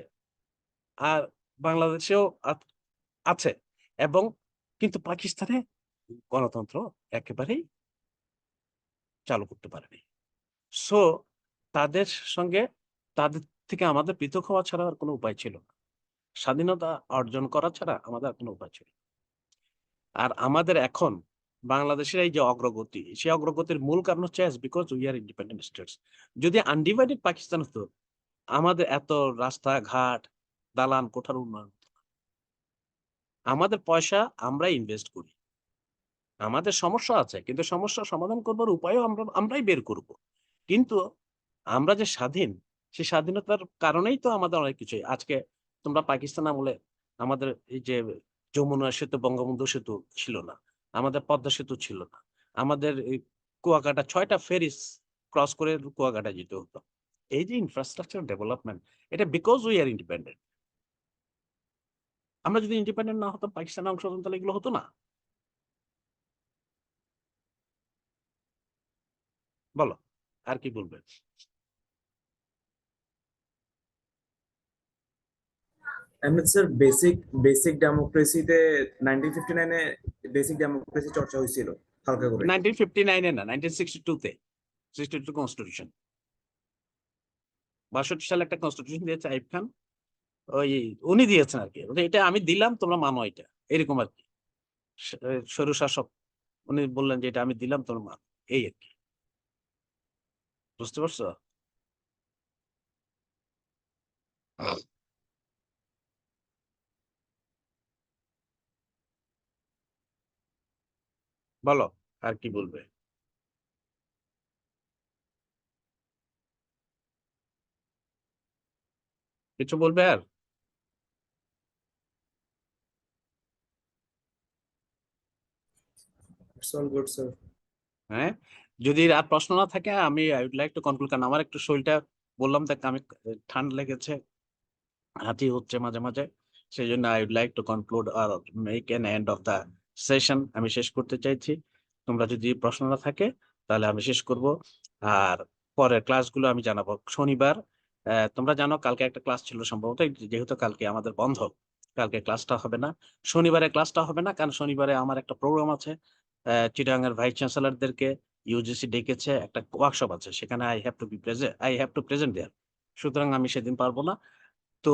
আর বাংলাদেশেও আছে, এবং কিন্তু পাকিস্তানে গণতন্ত্র একেবারেই চালু করতে পারেনি। সো তাদের সঙ্গে, তাদের থেকে আমাদের পৃথক হওয়া ছাড়া আর কোনো উপায় ছিল না। স্বাধীনতা অর্জন করা ছাড়া আমাদের আর কোনো উপায় ছিল না। আর আমাদের এখন বাংলাদেশের এই যে অগ্রগতি, সেই অগ্রগতির মূল কারণ হচ্ছে because we are independent states. যদি আনডিভাইডেড পাকিস্তান হতো, আমাদের এত রাস্তাঘাট, দালান কোঠার উন্নয়ন হতো না। আমাদের পয়সা আমরাই ইনভেস্ট করি। আমাদের সমস্যা আছে, কিন্তু সমস্যার সমাধান করবার উপায়ও আমরাই বের করব। কিন্তু আমরা যে স্বাধীন, সেই স্বাধীনতার কারণেই তো আমাদের অনেক কিছু। আজকে তোমরা পাকিস্তান আমলে আমাদের এই যে যমুনা সেতু, বঙ্গবন্ধু সেতু ছিল না, আমাদের পদ্মা সেতু ছিল না, আমাদের এই কুয়াকাটা 6টা ফেরিস ক্রস করে কুয়াকাটা যেতে হতো। এই যে ইনফ্রাস্ট্রাকচার ডেভেলপমেন্ট, এটা বিকজ উই আর ইন্ডিপেন্ডেন্ট। আমরা যদি ইন্ডিপেন্ডেন্ট না হতাম, পাকিস্তানের অংশ হতাম, তাহলে এগুলো হতো না। বলো, আর কি বলবে? এমনি স্যার বেসিক বেসিক ডেমোক্রেসিতে 1959-এ বেসিক ডেমোক্রেসি চর্চা হয়েছিল হালকা করে। 1959-এ না, 1962-তে, 62 কনস্টিটিউশন। 62 সালে একটা কনস্টিটিউশন দিয়েছে আইব খান, ওই উনি দিয়েছেন আর কি। এটা আমি দিলাম, তোমরা মানো, এটা এরকম আর কি। স্বৈর শাসক উনি বললেন যে এটা আমি দিলাম তোর মা, এই আর কি। বুঝতে পারছো? বলো আর কি বলবে? কিছু বলবে আর? It's all good, sir. হ্যাঁ, যদি আর প্রশ্ন না থাকে আমি I would like to conclude, কারণ আমার একটু শরীরটা বললাম তাকে আমি ঠান্ডা লেগেছে, হাঁচি হচ্ছে মাঝে মাঝে, সেই জন্য I would like to conclude আর make an end of the session. আমি শেষ করতে চাইছি। তোমরা যদি প্রশ্ন না থাকে তাহলে আমি শেষ করব। আর পরের ক্লাসগুলো আমি জানাবো শনিবার। তোমরা জানো কালকে একটা ক্লাস ছিল সম্ভবত, যেহেতু কালকে আমাদের বন্ধ, কালকে ক্লাসটা হবে না। শনিবারে ক্লাসটা হবে না, কারণ শনিবারে আমার একটা প্রোগ্রাম আছে। চিটাগাং এর ভাইস চ্যান্সেলরদেরকে ইউজিসি ডেকেছে, একটা ওয়ার্কশপ আছে, সেখানে আই হ্যাভ টু প্রেজেন্ট দেয়ার। সুতরাং আমি সেদিন পারবো না। তো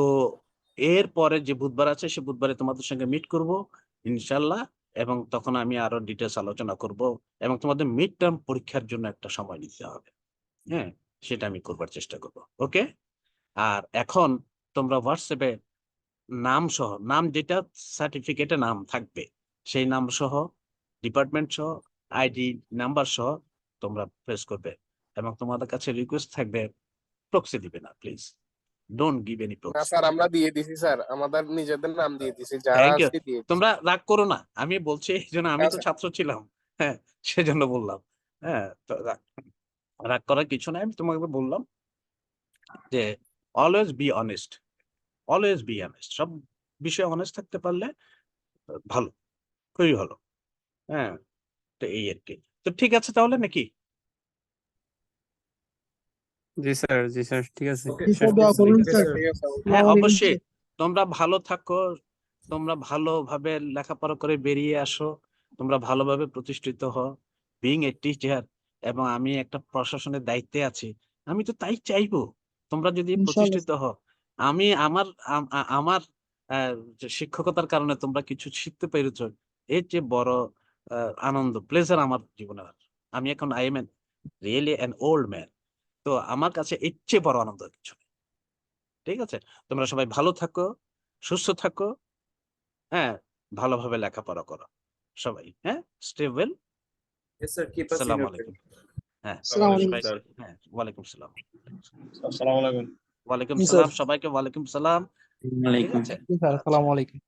এর পরে যে বুধবার আছে সে বুধবারে তোমাদের সঙ্গে মিট করব ইনশাল্লাহ, এবং তখন আমি আরো ডিটেলস আলোচনা করব, এবং তোমাদের মিড টার্ম পরীক্ষার জন্য একটা সময় নিতে হবে। হ্যাঁ, সেটা আমি করবার চেষ্টা করব। ওকে? আর এখন তোমরা হোয়াটসঅ্যাপে নাম সহ, নাম যেটা সার্টিফিকেটে নাম থাকবে সেই নাম সহ, ডিপার্টমেন্ট সহ, আইডি নাম্বার সহ তোমরা প্রেস করবে, এবং তোমাদের কাছে রিকোয়েস্ট থাকবে প্রক্সি দিবে না প্লিজ, ডোন্ট গিভ এনি না প্রক্সি। স্যার, আমরা দিয়ে দিছি স্যার, আমাদের নিজেদের নাম দিয়ে দিছি, যারা থ্যাংক ইউ। আছে দিয়ে দিছি। তোমরা রাগ করো না, আমি বলছি এই জন্য, আমি হ্যাঁ তো স্যার। ছাত্র ছিলাম। হ্যাঁ, সেজন্য বললাম। হ্যাঁ, তো রাগ করার কিছু নাই, আমি তোমাকে বললাম যে always be honest, always be honest, সব বিষয়ে অনেস্ট থাকতে পারলে ভালো, খুবই ভালো। হ্যাঁ, তো এই আর কি। তো ঠিক আছে তাহলে নাকি? জি স্যার, জি স্যার, ঠিক আছে। Okay, স্যার okay, দোয়া sir. করুন Okay, স্যার। sir. ঠিক আছে। হ্যাঁ, আসসালামু আলাইকুম অবশ্যই। স্যার। তোমরা ভালো থাকো, তোমরা ভালোভাবে লেখাপড়া করে বেরিয়ে আসো, তোমরা ভালোভাবে প্রতিষ্ঠিত হও, বিং এ টিচার, এবং আমি একটা প্রশাসনের দায়িত্বে আছি, আমি তো তাই চাইবো তোমরা যদি ইনশাআল্লাহ প্রতিষ্ঠিত হও। আমি আমার যে শিক্ষকতার কারণে তোমরা কিছু শিখতে পেরেছ, এর চেয়ে বড় আনন্দ, প্লেজার আমার জীবনে আর। আমি এখন I am really an old man, তো আমার কাছে এর চেয়ে বড় আনন্দ আর কিছু নেই। ঠিক আছে? তোমরা সবাই ভালো থাকো, সুস্থ থাকো। হ্যাঁ, ভালোভাবে লেখাপড়া করো সবাই। হ্যাঁ, stay well. Yes, sir. Keep us in আসসালামু your আলাইকুম। prayer. হ্যাঁ, আসসালামু আলাইকুম সবাই, স্যার। হ্যাঁ, ওয়ালাইকুম সালাম। আসসালামু আলাইকুম। ওয়ালাইকুম জি স্যার। সালাম, সবাইকে ওয়ালাইকুম সালাম। ঠিক ওয়ালাইকুম। আছে? জি স্যার, আচ্ছা, আসসালামু আলাইকুম।